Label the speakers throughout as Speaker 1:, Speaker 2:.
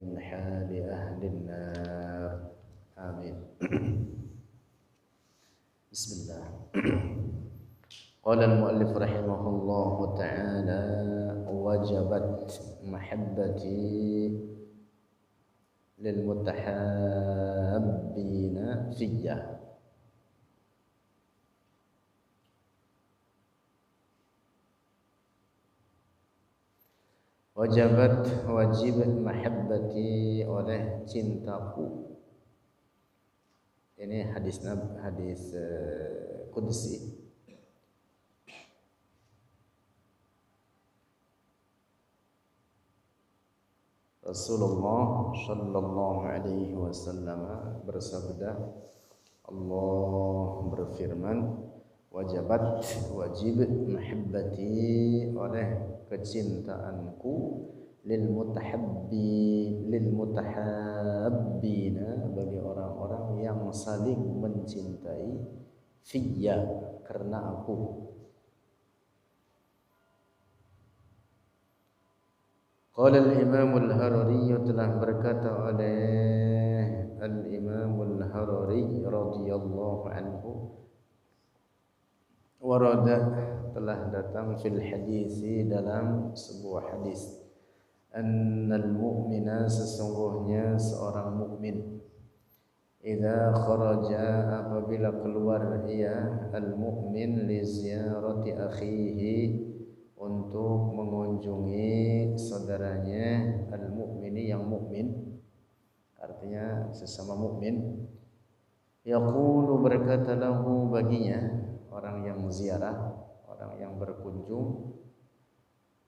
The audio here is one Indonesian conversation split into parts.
Speaker 1: من حال أهل النار آمين. بسم الله. قال المؤلف رحمه الله تعالى: وجبت محبتي للمتحابين فيا. Wajabat wajib mahabbati oleh cintaku. Ini hadis qudsi. Rasulullah sallallahu alaihi wasallam bersabda, Allah berfirman, wajabat wajib mahabbati oleh kecintaanku lil mutahabbina bagi orang-orang yang saling mencintai fiyya karena aku. Qala al-Imam al-Harari, telah berkata oleh al-Imam al-Harari radhiyallahu anhu, warada telah datang fil hadisi dalam sebuah hadis, annal mu'mina sesungguhnya seorang mukmin, idza kharaja apabila keluar ia al-mu'min li ziyarati akhihi untuk mengunjungi saudaranya al-mu'mini yang mukmin, artinya sesama mukmin, yaqulu berkata lahu baginya orang yang ziarah, orang yang berkunjung,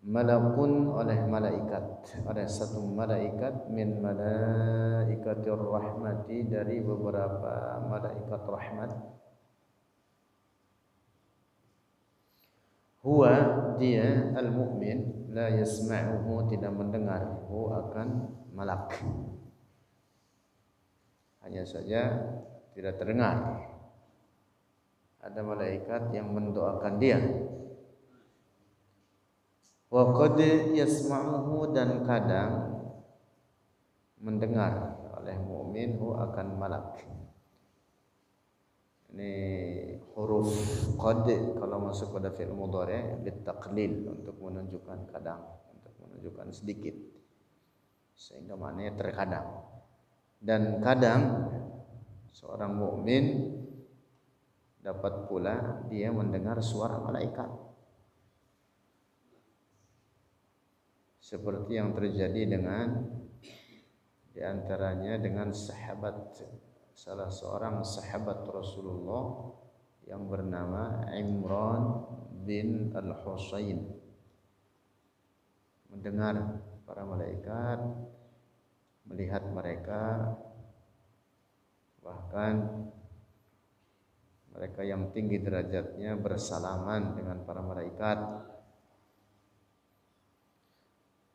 Speaker 1: malakun oleh malaikat, oleh satu malaikat min malaikatir rahmati dari beberapa malaikat rahmat. Huwa dia al-mu'min la yasma'uhu tidak mendengar hu akan malak, hanya saja tidak terdengar. Ada malaikat yang mendoakan dia. Wa qad yasma'uhu dan kadang mendengar oleh mukmin hu akan malak. Ini huruf qad kalau masuk pada fi'il mudhari' litaqlil, untuk menunjukkan kadang, untuk menunjukkan sedikit, sehingga maknanya terkadang. Dan kadang seorang mukmin dapat pula dia mendengar suara malaikat, seperti yang terjadi dengan diantaranya dengan salah seorang sahabat Rasulullah yang bernama Imran bin Al-Husayn. Mendengar para malaikat, melihat mereka, bahkan mereka yang tinggi derajatnya bersalaman dengan para malaikat.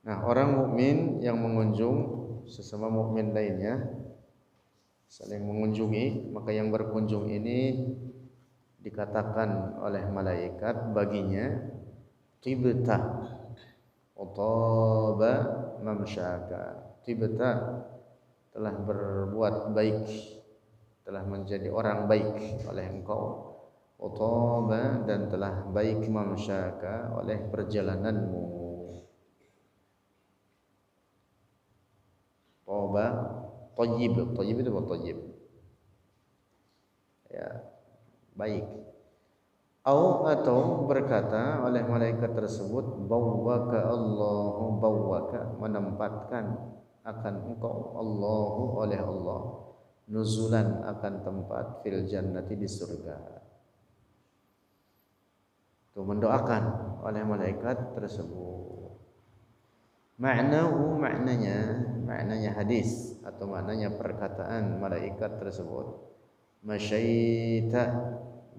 Speaker 1: Nah, orang mukmin yang mengunjung sesama mukmin lainnya, saling mengunjungi, maka yang berkunjung ini dikatakan oleh malaikat baginya, tibta utaba mamsyaka. Tibta telah berbuat baik, telah menjadi orang baik oleh engkau, utaba dan telah baik mamsyaka oleh perjalananmu. Toba tayyib, tayyib itu apa tayyib? Ya, baik. Atau berkata oleh malaikat tersebut, bawwaka Allahu bawwaka, menempatkan akan engkau Allahu oleh Allah, nuzulan akan tempat fil jannati di surga. Itu mendoakan oleh malaikat tersebut. Maknanya hadis atau maknanya perkataan malaikat tersebut, masyaita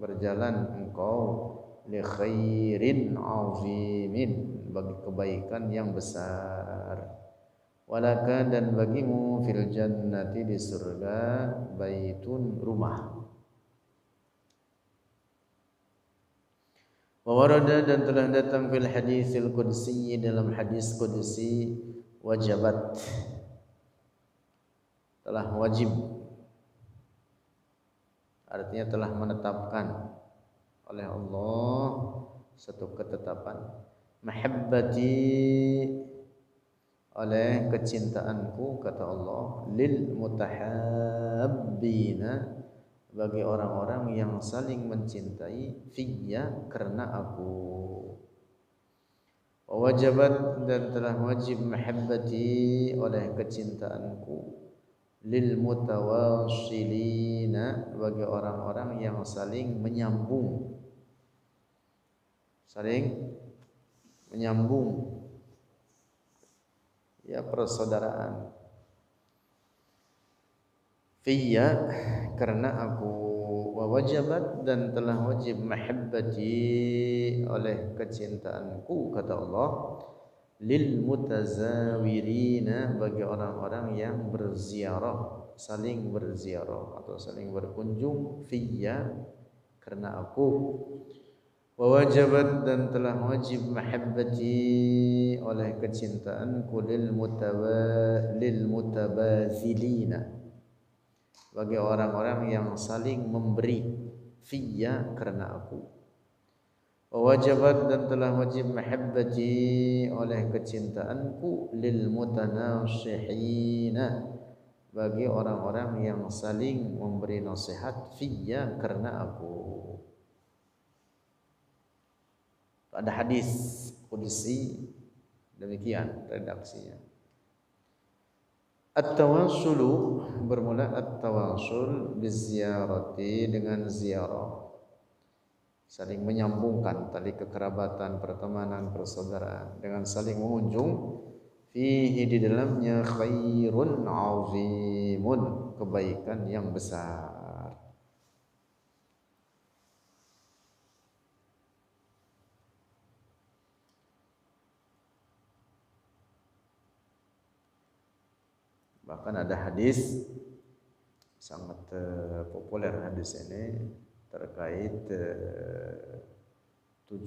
Speaker 1: berjalan engkau li khairin azimin bagi kebaikan yang besar, walaka dan bagimu fil jannati di surga baitun rumah. Wa warada dan telah datang fil hadisil qudsi dalam hadis qudsi, wajabat telah wajib, artinya telah menetapkan oleh Allah satu ketetapan. Mahabbati, oleh kecintaanku, kata Allah, lil mutahabbina, bagi orang-orang yang saling mencintai, fiyya, karena aku. Wajabat, dan telah wajib, mahabbati, oleh kecintaanku, lil mutawassilina, bagi orang-orang yang saling menyambung, ya, persaudaraan. Fiyya, karena aku. Wa wajabat, dan telah wajib, mahabbati, oleh kecintaanku, kata Allah, lil mutazawirina, bagi orang-orang yang berziarah, saling berziarah atau saling berkunjung, fiyya, karena aku. Wa wajabat, dan telah wajib, mahabbati, oleh kecintaanku, lil mutabazilina, bagi orang-orang yang saling memberi, fiyya, karena aku. Wa wajabat, dan telah wajib, mahabbati, oleh kecintaanku, lil mutanasihina, bagi orang-orang yang saling memberi nasihat, fiyya, karena aku. Ada hadis qudsi demikian redaksinya. At-tawassulu, bermula at-tawassul biziarati, dengan ziarah, saling menyambungkan tali kekerabatan, pertemanan, persaudaraan, dengan saling mengunjung, fihi, di dalamnya, khairun azimun, kebaikan yang besar. Bahkan ada hadis sangat populer, hadis ini terkait 7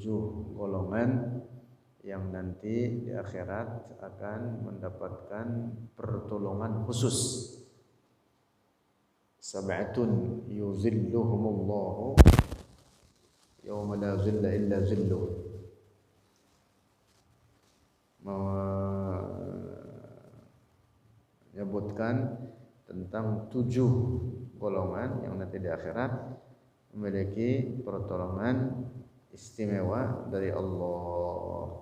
Speaker 1: golongan yang nanti di akhirat akan mendapatkan pertolongan khusus. Sab'atun yuzilluhumullahu yawma la zilla illa zilluh. Menyebutkan tentang 7 golongan yang nanti di akhirat memiliki pertolongan istimewa dari Allah.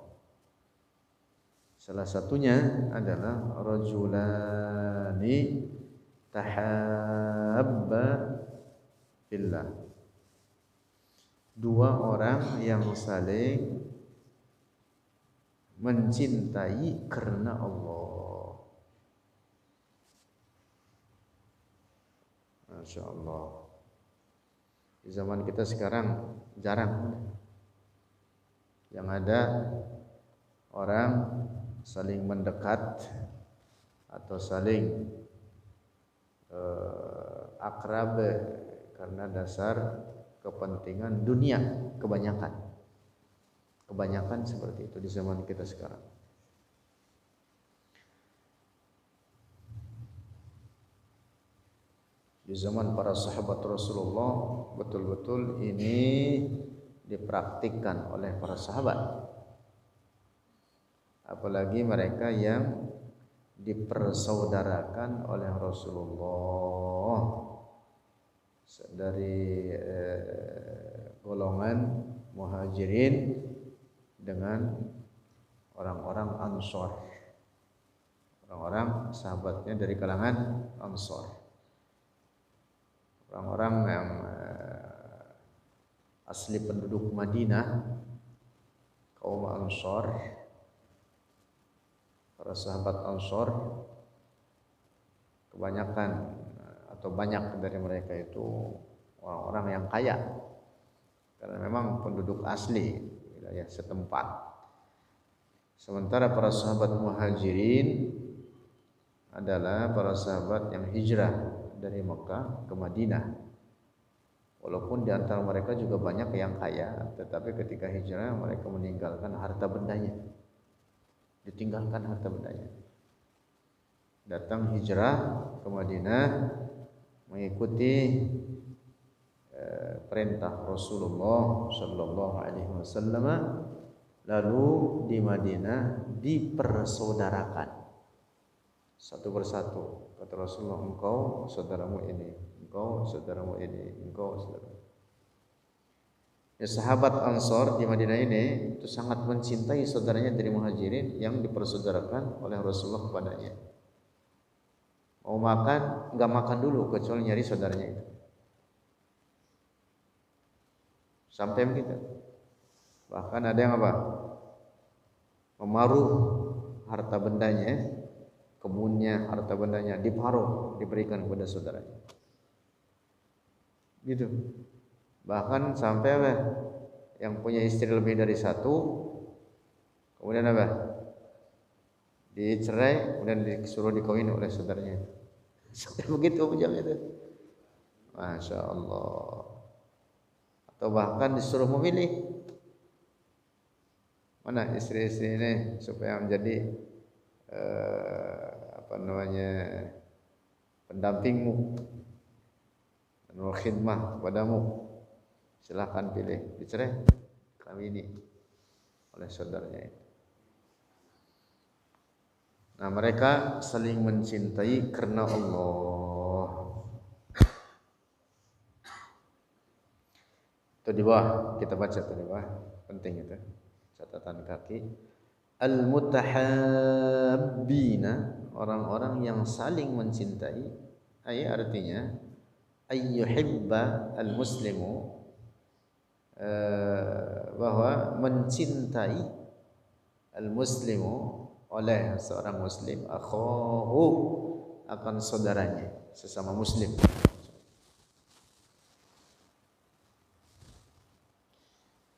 Speaker 1: Salah satunya adalah rajulani tahabba fillah, 2 orang yang saling mencintai karena Allah. Masya Allah. Di zaman kita sekarang jarang yang ada orang saling mendekat atau saling akrab karena dasar kepentingan dunia. Kebanyakan seperti itu di zaman kita sekarang. Di zaman para sahabat Rasulullah betul-betul ini dipraktikkan oleh para sahabat. Apalagi mereka yang dipersaudarakan oleh Rasulullah dari golongan Muhajirin dengan orang-orang Ansor, orang-orang sahabatnya dari kalangan Ansor. Orang-orang yang asli penduduk Madinah, kaum Ansor, para sahabat Ansor, kebanyakan atau banyak dari mereka itu orang-orang yang kaya, karena memang penduduk asli wilayah setempat. Sementara para sahabat Muhajirin adalah para sahabat yang hijrah dari Mekah ke Madinah. Walaupun di antara mereka juga banyak yang kaya, tetapi ketika hijrah mereka meninggalkan harta bendanya. Ditinggalkan harta bendanya. datang hijrah ke Madinah mengikuti perintah Rasulullah sallallahu alaihi wasallam. Lalu di Madinah dipersaudarakan satu persatu. Kata Rasulullah, engkau saudaramu ini, engkau saudaramu ini, engkau saudaramu. Ya, sahabat Ansor di Madinah ini itu sangat mencintai saudaranya dari Muhajirin yang dipersaudarakan oleh Rasulullah kepadanya. Mau makan, enggak makan dulu kecuali nyari saudaranya itu. Sampai begitu. Bahkan ada yang apa? Memaruh harta bendanya, kebunnya, harta bendanya diparuh, diberikan kepada saudaranya. Gitu. Bahkan sampai apa? Yang punya istri lebih dari satu, kemudian apa? Dicerai, kemudian disuruh dikawin oleh saudaranya. Sampai begitu ujang itu. Masya Allah. Atau bahkan disuruh memilih mana istri-istri ini supaya menjadi pendampingmu dan khidmah padamu. Silahkan pilih, dicerai, kawini oleh saudaranya itu. Nah, mereka saling mencintai karena Allah. Itu di bawah, kita baca tuh di bawah, penting itu. Catatan kaki. Al-mutahabbina, orang-orang yang saling mencintai. Artinya ayyuhibba al-muslimu, bahwa mencintai al-muslimu oleh seorang muslim akhahu, akan saudaranya sesama muslim.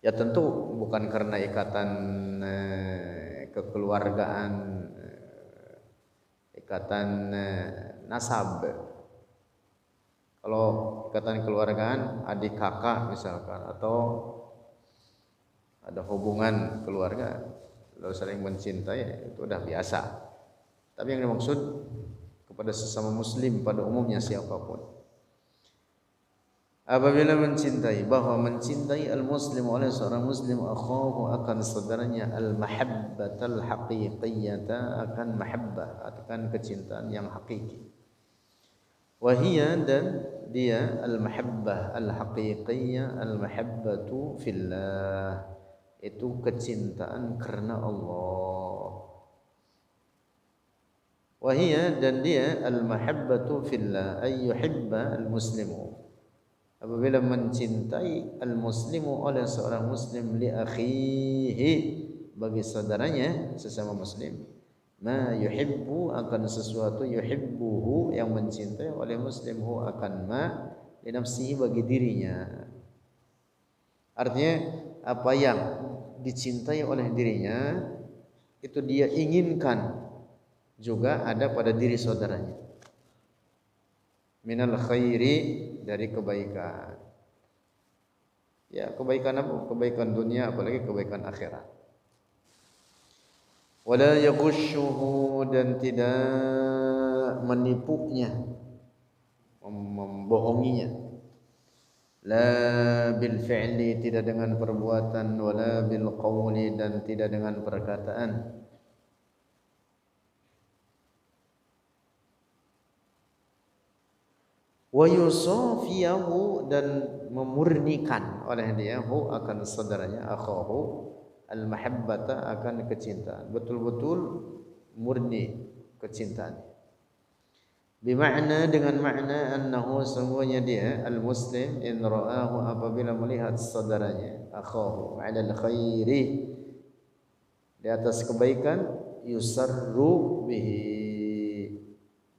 Speaker 1: Ya tentu bukan karena ikatan kekeluargaan, ikatan nasab. Kalau ikatan keluargaan adik kakak misalkan, atau ada hubungan keluarga lalu saling mencintai, itu udah biasa. Tapi yang dimaksud kepada sesama muslim pada umumnya siapapun. Apabila mencintai, bahwa mencintai al-muslim oleh seorang muslim akhahu, akan saudaranya, al-mahabbatal haqiqiyata, akan mahabbah, akan kecintaan yang hakiki. Wahia, dan dia al-mahabbah al-haqiqiyah, al-mahabbatu fillah, itu kecintaan karena Allah. Wahia, dan dia al-mahabbatu fillah, ay yuhibba al-muslimu, apabila mencintai al-muslimu oleh seorang muslim, li akhihi, bagi saudaranya sesama muslim, ma yuhibbu, akan sesuatu, yuhibbuhu, yang mencintai oleh muslim, hu, akan ma, li nafsihi, bagi dirinya. Artinya apa yang dicintai oleh dirinya itu dia inginkan juga ada pada diri saudaranya. Minal khairi, dari kebaikan. Ya, kebaikan apa? Kebaikan dunia, apalagi kebaikan akhirat. Wala yaghushuhu, dan tidak menipunya, membohonginya. La bil fi'li, tidak dengan perbuatan, wala bil qawli, dan tidak dengan perkataan. Wa yusafiyahu, dan memurnikan oleh dia, hu, akan saudaranya, akhahu, al-mahabbata, akan kecintaan, betul-betul murni kecintaan. Bimakna, dengan makna, annahu, sungguhnya dia, al-muslim, in ra'ahu, apabila melihat saudaranya, akhahu, 'alal khairi, di atas kebaikan, yusarru bihi,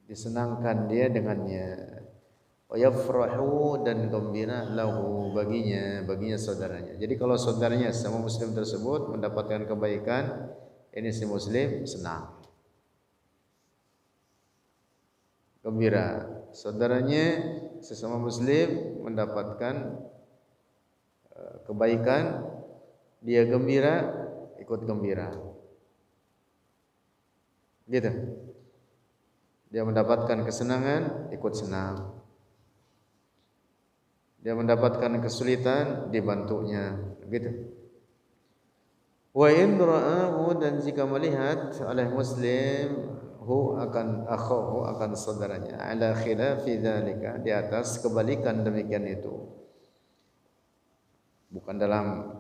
Speaker 1: disenangkan dia dengannya. Wa yafrahu, dan gembira, lahu, baginya saudaranya. Jadi kalau saudaranya sama muslim tersebut mendapatkan kebaikan, ini si muslim senang, gembira. Saudaranya sesama muslim mendapatkan kebaikan, dia gembira, ikut gembira. Gitu. Dia mendapatkan kesenangan, ikut senang. Dia mendapatkan kesulitan, dibantunya. Begitu. Wa in ra'ahu, dan jika melihat oleh muslim hu akan akhahu, akan saudaranya, ala khilafi dzalika, di atas kebalikan demikian itu, bukan dalam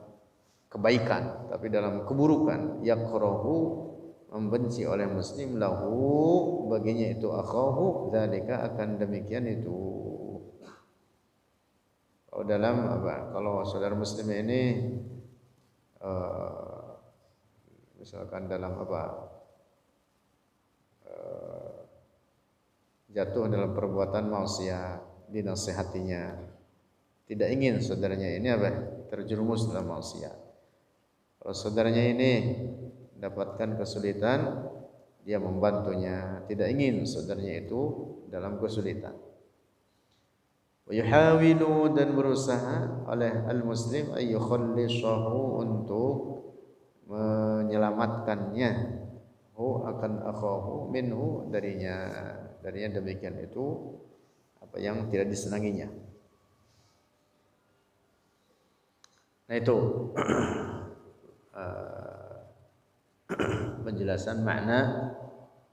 Speaker 1: kebaikan tapi dalam keburukan, yakrahu, membenci oleh muslim, lahu, baginya itu, akhahu dzalika, akan demikian itu. Kalau dalam apa, kalau saudara muslim ini misalkan dalam apa, jatuh dalam perbuatan maksiat, dinasihatinya, tidak ingin saudaranya ini apa, terjerumus dalam maksiat. Kalau saudaranya ini dapatkan kesulitan, dia membantunya, tidak ingin saudaranya itu dalam kesulitan. Wa yuhawilu, dan berusaha oleh al-muslim ayyukhallisahu, untuk menyelamatkannya, hu akan akhahu, minhu, darinya demikian itu apa yang tidak disenanginya. Nah itu penjelasan makna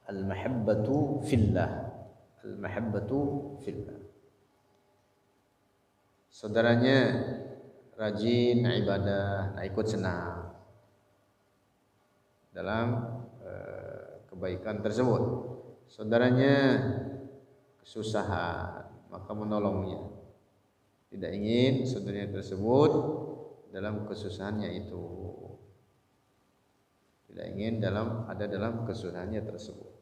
Speaker 1: al-mahabbatu fillah. Al-mahabbatu fillah. Saudaranya rajin ibadah, nah ikut senang dalam kebaikan tersebut. Saudaranya kesusahan, maka menolongnya. Tidak ingin saudaranya tersebut dalam kesusahannya itu. Tidak ingin ada dalam kesusahannya tersebut.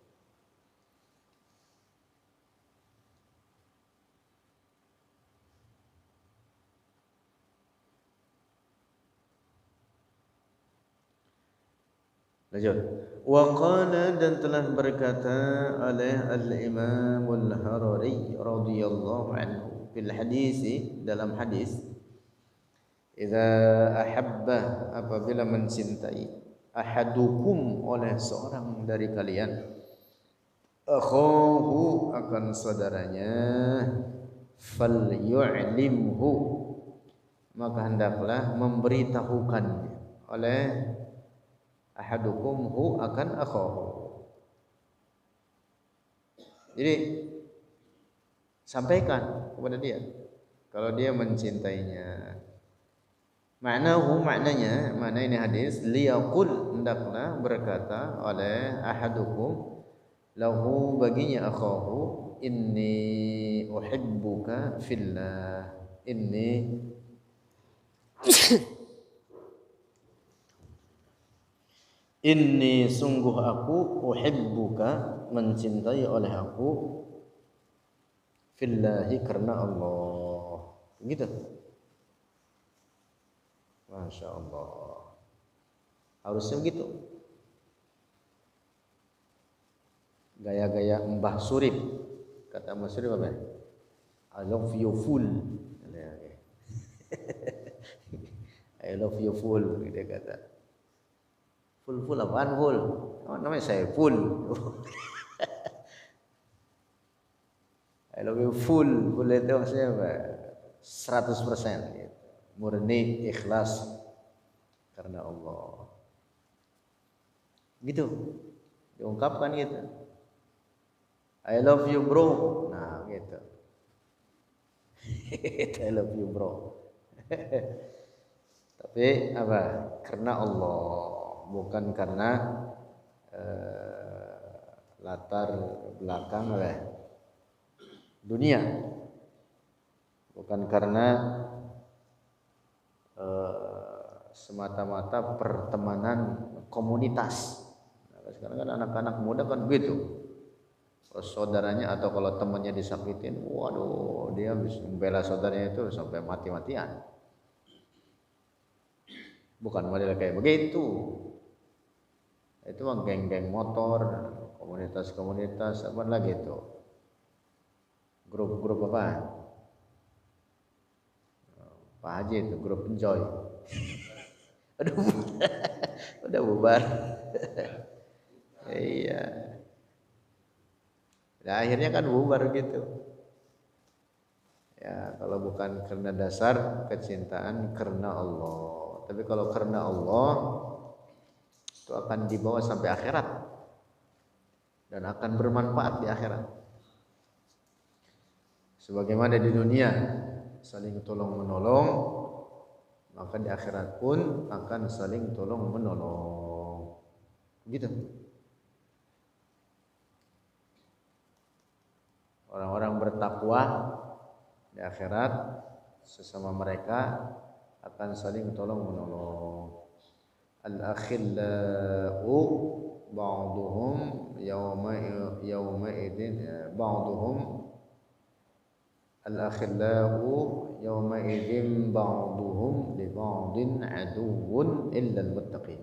Speaker 1: Lanjut. Wa qala, dan telah berkata oleh al-Imam al-Harari radhiyallahu anhu fil hadis, dalam hadis, idza ahabba, apabila mencintai, ahadukum, oleh seorang dari kalian, akhahu, akan saudaranya, falyu'limhu, maka hendaklah memberitahukannya, oleh ahadukum hu akan akhahu. Jadi sampaikan kepada dia kalau dia mencintainya. Maknanya, makna ini hadis, liyaqul, hendaklah berkata oleh ahadukum, lahu, baginya, akhahu, inni uhibbuka fillah, inni sungguh aku, uhibbuka, mencintai oleh aku, fillahi, karena Allah. Begitu. Masya Allah. Harusnya begitu. Gaya-gaya Mbah Surip. Kata Mbah Surip apa? I love you full. I love you full, dia kata. Full apaan full? Oh, namanya saya full. I love you full. Full itu maksudnya apa? 100% gitu. Murni, ikhlas karena Allah. Gitu. Diungkapkan gitu. I love you bro. Nah, gitu. I love you bro. Tapi apa? Karena Allah, bukan karena latar belakang dunia, bukan karena semata-mata pertemanan komunitas. Nah, sekarang kan anak-anak muda kan begitu. Kalau saudaranya atau kalau temannya disakitin, waduh, dia bisa membela saudaranya itu sampai mati-matian. Bukan model kayak begitu. Itu mah geng-geng motor, komunitas-komunitas, apa lagi itu? Grup-grup apa? Pak Haji itu grup enjoy. Aduh, udah bubar. Iya. Nah, akhirnya kan bubar gitu. Ya, kalau bukan karena dasar kecintaan karena Allah. Tapi kalau karena Allah itu akan dibawa sampai akhirat dan akan bermanfaat di akhirat. Sebagaimana di dunia saling tolong menolong, maka di akhirat pun akan saling tolong menolong. Gitu. Orang-orang bertakwa di akhirat sesama mereka akan saling tolong menolong. Al-akhillau ba'duhum yawma idin ba'duhum al-akhillau yawma idin ba'duhum li ba'din aduwwun illa al-muttaqin.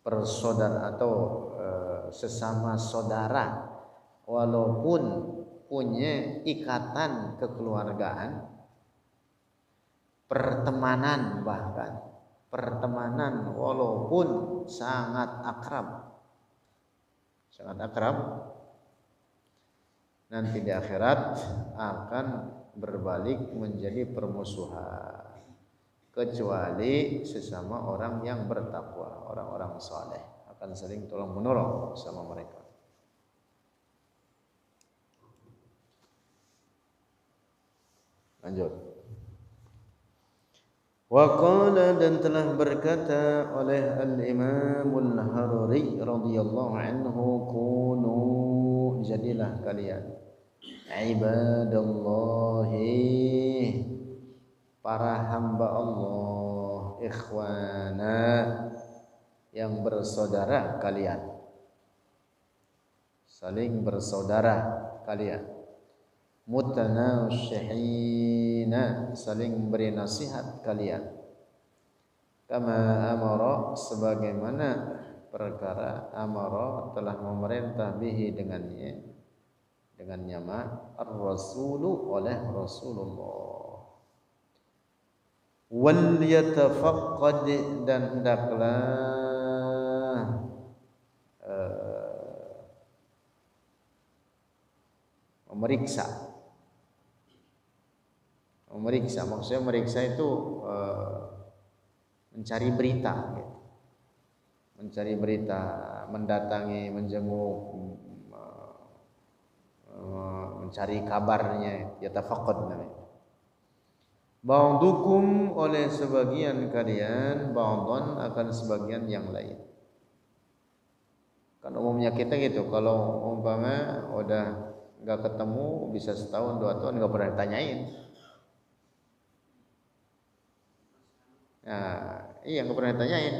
Speaker 1: Persaudara atau sesama saudara walaupun punya ikatan kekeluargaan, pertemanan bahkan pertemanan walaupun sangat akrab, nanti di akhirat akan berbalik menjadi permusuhan, kecuali sesama orang yang bertakwa, orang-orang saleh akan saling tolong menolong sama mereka. Lanjut. Wa qala, dan telah berkata oleh Al-Imam Al-Harari radhiyallahu anhu, kunu, jadilah kalian ibadallahi, para hamba Allah, ikhwana, yang bersaudara kalian, saling bersaudara kalian, mutanashihina, saling memberi nasihat kalian, kama amara, sebagaimana perkara amara telah memerintah bihi dengannya ar-rasulu, oleh Rasulullah. Wal yatafaqqad, dan hendaklah memeriksa, maksudnya meriksa itu mencari berita, gitu. Mencari berita, mendatangi, menjenguk, mencari kabarnya, yatafaqqad namanya. Ba'dukum, oleh sebagian kalian, ba'dhan, akan sebagian yang lain. Kan umumnya kita gitu, kalau umpama udah nggak ketemu bisa setahun 2 tahun nggak pernah ditanyain. Nah, iya nggak pernah ditanyain,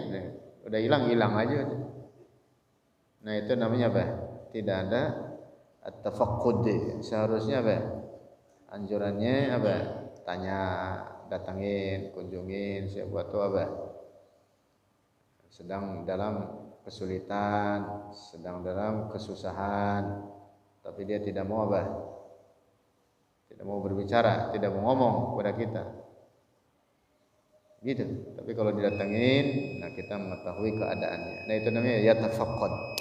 Speaker 1: udah hilang aja. Nah itu namanya apa? Tidak ada at-tafaqqud. Seharusnya apa? Anjurannya apa? Tanya, datangin, kunjungin, siapa tahu apa? Sedang dalam kesulitan, sedang dalam kesusahan, tapi dia tidak mau apa? Tidak mau berbicara, tidak mau ngomong kepada kita. Gitu. Tapi kalau didatangin, nah kita mengetahui keadaannya. Nah itu namanya yatafaqqad.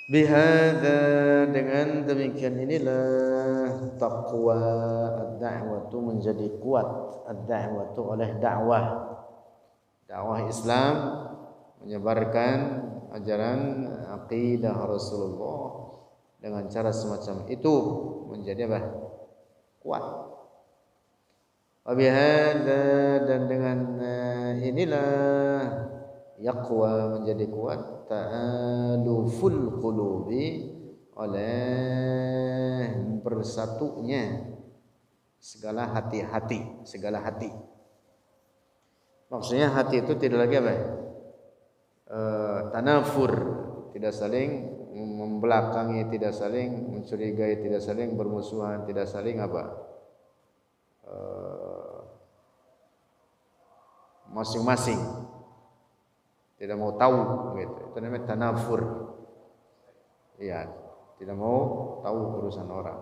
Speaker 1: Bihadza, dengan demikian inilah taqwa ad-da'watu menjadi kuat, ad-da'watu oleh dakwah Islam, menyebarkan ajaran aqidah Rasulullah dengan cara semacam itu menjadi apa? Kuat. Wa bihadza, dan dengan inilah yaqwa, menjadi kuat, ta'aluful qulubi, oleh bersatunya segala hati. Maksudnya hati itu tidak lagi apa? Tanafur, tidak saling membelakangi, tidak saling mencurigai, tidak saling bermusuhan, tidak saling apa? Masing-masing tidak mau tahu, gitu. Itu namanya tanafur. Iya, tidak mau tahu urusan orang.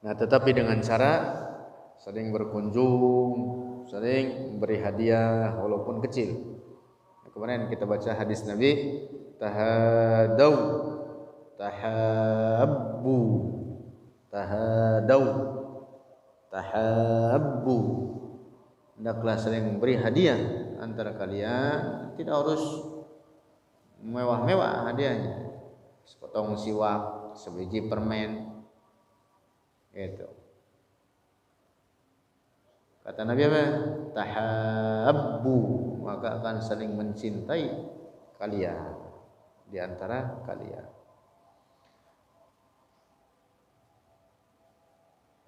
Speaker 1: Nah, tetapi dengan cara saling berkunjung, saling memberi hadiah walaupun kecil. Nah, kemarin kita baca hadis Nabi, tahadau, tahabbu, tahadau, tahabbu. Hendaklah saling memberi hadiah antara kalian, tidak harus mewah-mewah hadiahnya. Sepotong siwak, sebiji permen, gitu. Kata Nabi apa? Tahabbu, maka akan saling mencintai kalian di antara kalian.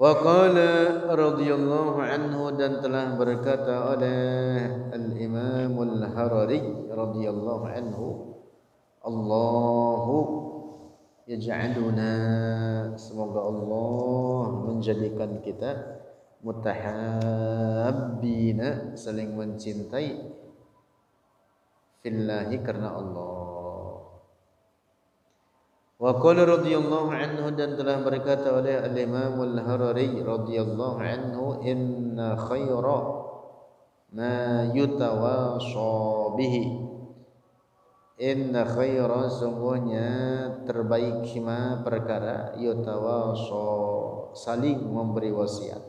Speaker 1: Wa qala radhiyallahu anhu, dan telah berkata oleh Al-Imam Al-Harari radhiyallahu anhu, Allahu yaj'aluna, semoga Allah menjadikan kita mutahabbina, saling mencintai fillahi, karena Allah. Wa qala radhiyallahu anhu, dan telah berkata oleh Al-Imam Al-Harari radhiyallahu anhu, inna khaira ma yutawasa bihi, inna khaira, sungguhnya terbaik ma perkara, yutawasa, saling memberi wasiat.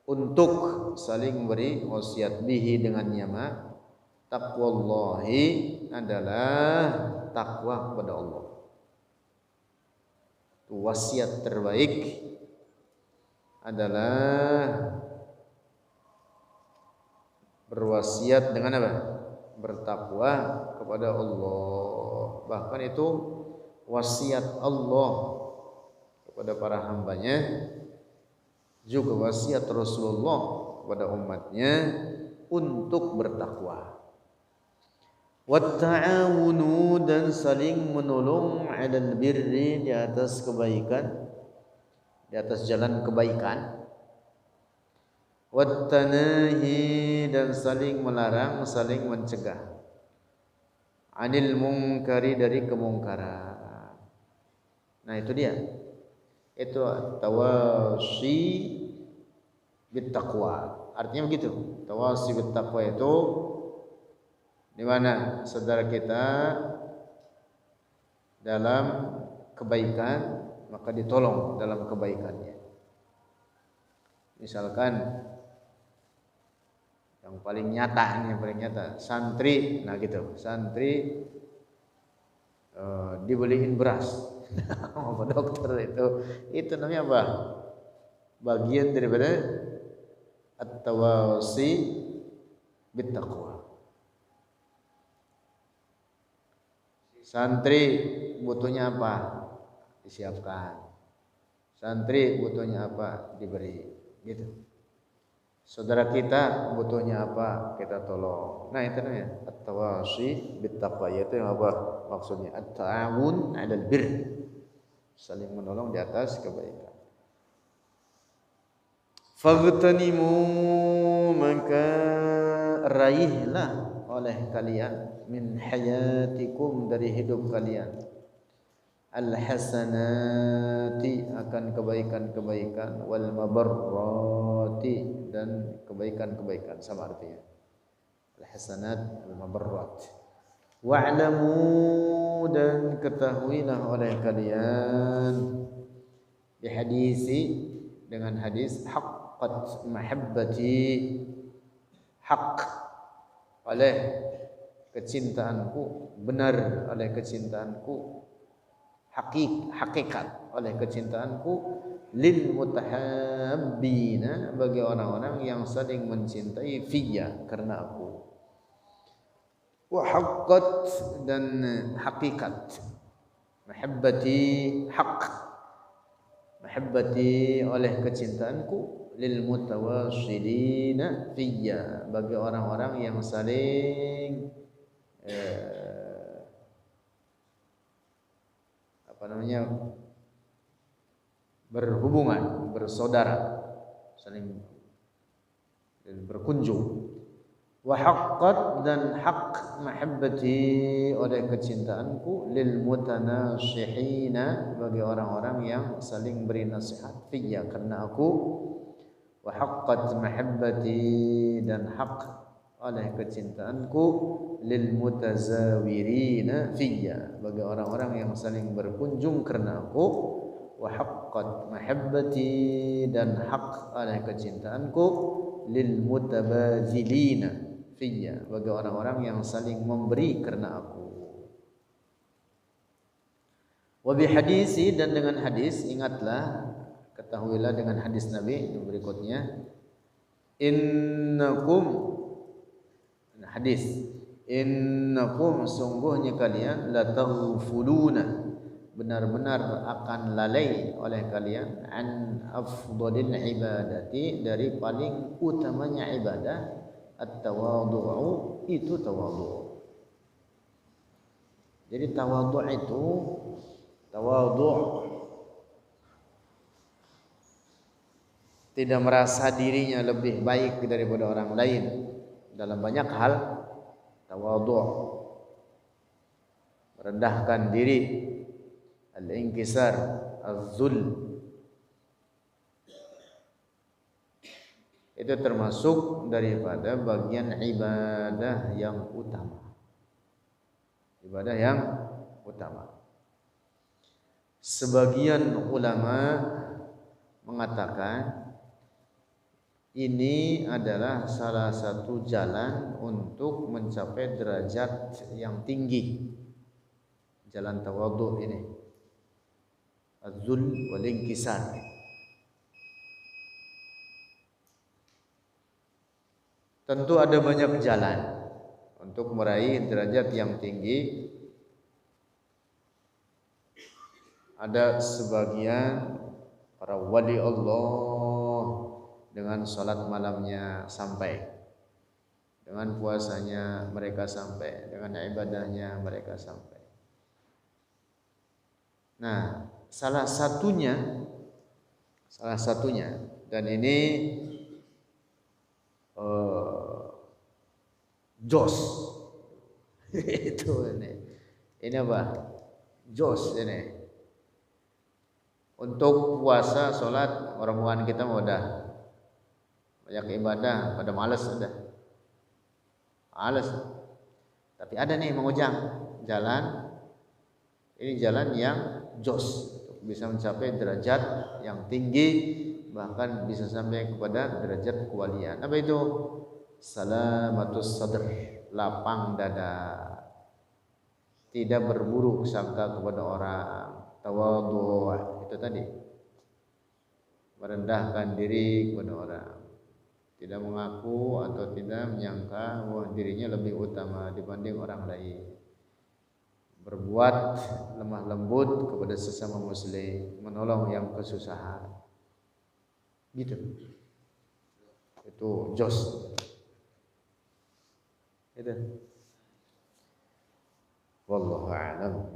Speaker 1: Untuk saling memberi wasiat, bihi dengannya ma, taqwallahi, adalah takwa kepada Allah. Wasiat terbaik adalah berwasiat dengan apa? Bertakwa kepada Allah. Bahkan itu wasiat Allah kepada para hambanya, juga wasiat Rasulullah kepada umatnya untuk bertakwa. Watta'awunu, dan saling menolong, 'alal birri, di atas kebaikan, di atas jalan kebaikan. Wattanahi, dan saling melarang, saling mencegah, 'anil munkari, dari kemungkaran. Nah, itu dia. Itu tawasi bittaqwa. Artinya begitu. Tawasi bittaqwa itu di mana saudara kita dalam kebaikan, maka ditolong dalam kebaikannya. Misalkan yang paling nyata, ini yang paling nyata, santri, nah gitu, santri dibeliin beras sama dokter, itu namanya apa? Bagian daripada at-tawasi bittaqwa. Santri butuhnya apa? Disiapkan. Santri butuhnya apa? Diberi. Gitu. Saudara kita butuhnya apa? Kita tolong. Nah, itu namanya at-tawasi bittaqwa, yaitu yang apa maksudnya? At-ta'awun 'alal birr, saling menolong di atas kebaikan. Faghtanimu, maka raihlah oleh kalian, min hayatikum, dari hidup kalian, al-hasanati, akan kebaikan-kebaikan, wal mabarrati, dan kebaikan-kebaikan, sama artinya al-hasanat wal mabarrat. Wa'lamu, dan ketahuilah oleh kalian, bihadisi, dengan hadis, haqqat mahabbati, hak oleh kecintaanku, benar oleh kecintaanku, hakikat oleh kecintaanku, lil mutahabbina, bagi orang-orang yang saling mencintai, fiyya, karena aku. Wa haqqat, dan hakikat, mahabbati, hak, mahabbati, oleh kecintaanku, lil mutawassilina fiyya, bagi orang-orang yang saling berhubungan, bersaudara, saling berkunjung. Wa haqqat, dan hak, mahabbati, oleh kecintaanku, lil mutanasihina, bagi orang-orang yang saling beri nasihat, fiyya, karena aku. Wa haqqat mahabbati, dan hak oleh kecintaanku lil mutazawirina fiyya, bagi orang-orang yang saling berkunjung karena aku, wa haqqat mahabbati, dan hak oleh kecintaanku lil mutabadzilina fiyya, bagi orang-orang yang saling memberi karena aku. Wa bi hadisi, dan dengan hadis, ingatlah, ketahuilah dengan hadis Nabi yang berikutnya, innakum, hadis, innakum, sungguhnya kalian, la taghfuluna, benar-benar akan lalai oleh kalian, an afdalil ibadati, dari paling utamanya ibadah, at-tawadhu'u, itu tawadhu'. Jadi tawadhu' itu, tawadhu' tidak merasa dirinya lebih baik daripada orang lain dalam banyak hal. Tawadhu', merendahkan diri, al-inkisar, az-zul, itu termasuk daripada bagian ibadah yang utama. Ibadah yang utama. Sebagian ulama mengatakan ini adalah salah satu jalan untuk mencapai derajat yang tinggi. Jalan tawadhu ini, az-zul wal inkisar. Tentu ada banyak jalan untuk meraih derajat yang tinggi. Ada sebagian para wali Allah dengan salat malamnya sampai, dengan puasanya mereka sampai, dengan ibadahnya mereka sampai. Nah, salah satunya, dan ini jos itu ini apa? Jos ini. Untuk puasa, sholat, orang kita udah banyak ibadah, pada malas sudah. Malas. Tapi ada nih Mang Ujang, jalan, ini jalan yang jos, bisa mencapai derajat yang tinggi, bahkan bisa sampai kepada derajat kewalian. Apa itu? Salamatus sadr, lapang dada, tidak berburuk sangka kepada orang, tawadhu', itu tadi, merendahkan diri kepada orang, tidak mengaku atau tidak menyangka bahwa dirinya lebih utama dibanding orang lain, berbuat lemah lembut kepada sesama muslim, menolong yang kesusahan, gitu. Itu jos. Itu. Wallahu a'lam.